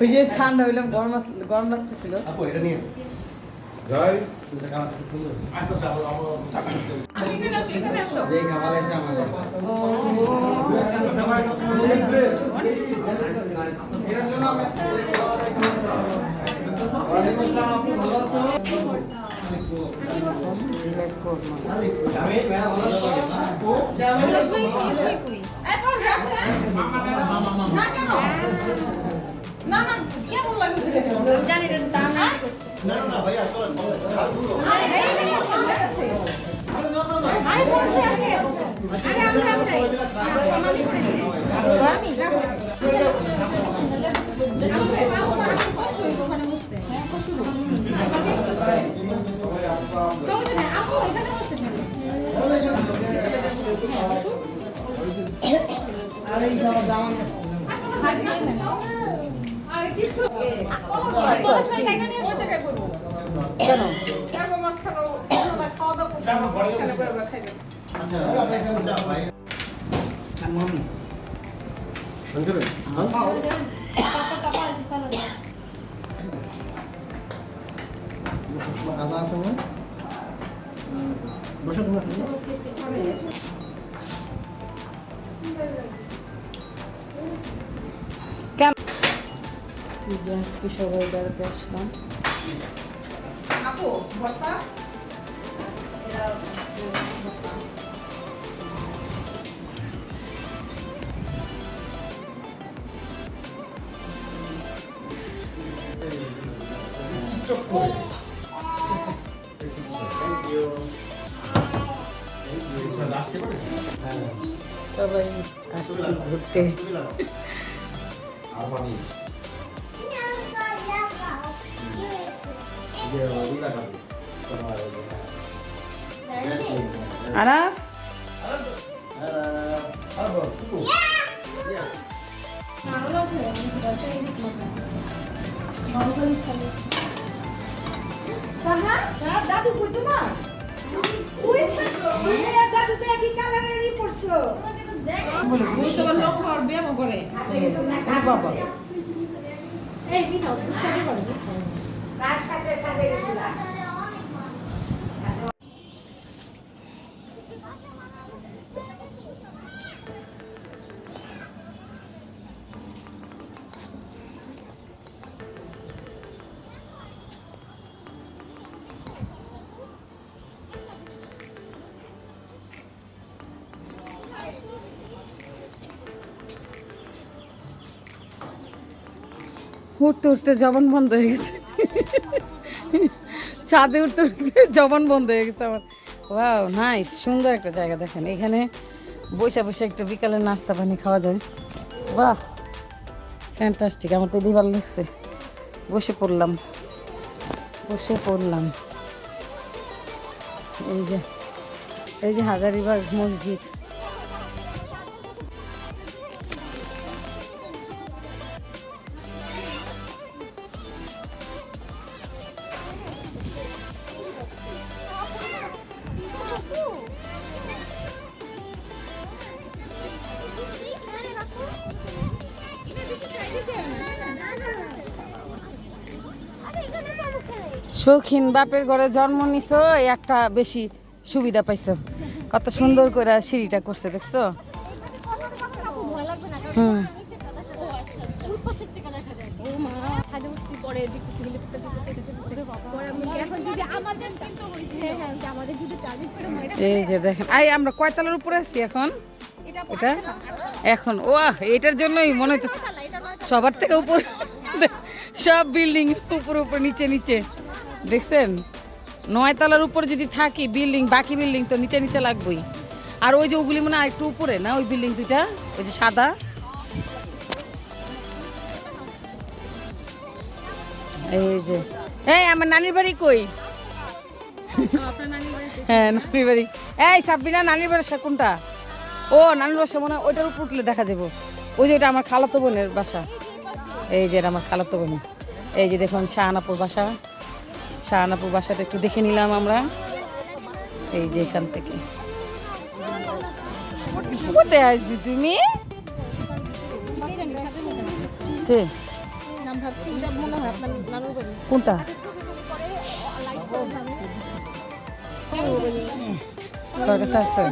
ওই যে ঠান্ডা হইলাম গরম লাগতেছিল। গাইস না না কেমন লাগে জানি এর দাম না না ভাই আসলে আরে বসে আছে আরে আমরা আমি করেছি আমি কষ্ট হইব ওখানে বসতে হ্যাঁ কষ্ট হইব সমস্যা নেই আপু এখানে বসে থাকো আরে এই দাম আরে কিছু কেন আদা আছে না বসে তোমরা আজকে সবাই বেড়াতে আসলাম। আপু ভর্তা সবাই আসছি ঘুরতে। আরাফ দাদু কই তোমার ওই থাকো দাদু তো একই কালারেরই পড়ছো বলে তোমার লোক আর ব্যায়াম করে বাবা এই বিনাও পুষ্কার করে কার সাথে ছাদে গেছিলা উঠতে উঠতে জবান বন্ধ হয়ে গেছে, ছাদে উঠতে উঠতে জবান বন্ধ হয়ে গেছে আমার। ওয়াও নাইস, সুন্দর একটা জায়গা। দেখেন এখানে বসে বসে একটু বিকালে নাস্তা পানি খাওয়া যায়। বাহ ফ্যান্টাস্টিক, আমার তো ভালো লাগছে। বসে পড়লাম। এই যে হাজারীবাগ মসজিদ। শৌখিন বাপের ঘরে জন্ম নিছো, একটা বেশি সুবিধা পাইছো। কত সুন্দর করে সিঁড়িটা করছে দেখছো। হুম এই যে দেখেন, আমরা কয়তলার উপরে আছি এখন? এটা এখন এটার জন্যই মনে হইতেছে সবার থেকে উপর, সব বিল্ডিং উপর নিচে নিচে দেখছেন। 9 তলার উপর যদি থাকি বিল্ডিং, বাকি বিল্ডিং তো নিচে নিচে লাগবেই। আর ওই যে ওগুলি মনে হয় একটু উপরে না, ওই বিল্ডিং দুইটা, ওই যে সাদা। এই যে আমার নানির বাড়ি কই? হ্যাঁ নানির বাড়ি। সাব্বিনা নানির বাড়ি কোনটা? ও নানির বাসা মনে হয় ওইটার উপর উঠলে দেখা যাবো। ওই যে ওইটা আমার খালাতো বোনের বাসা। এই যে আমার খালাতো বোন। এই যে দেখুন শাহানাপুর বাসা। শাহানাপুর বাসাটা একটু দেখে নিলাম আমরা এই যে এখান থেকে। কোথায় আসবি তুমি? কে? কোনটা? তোর কাছে আছে?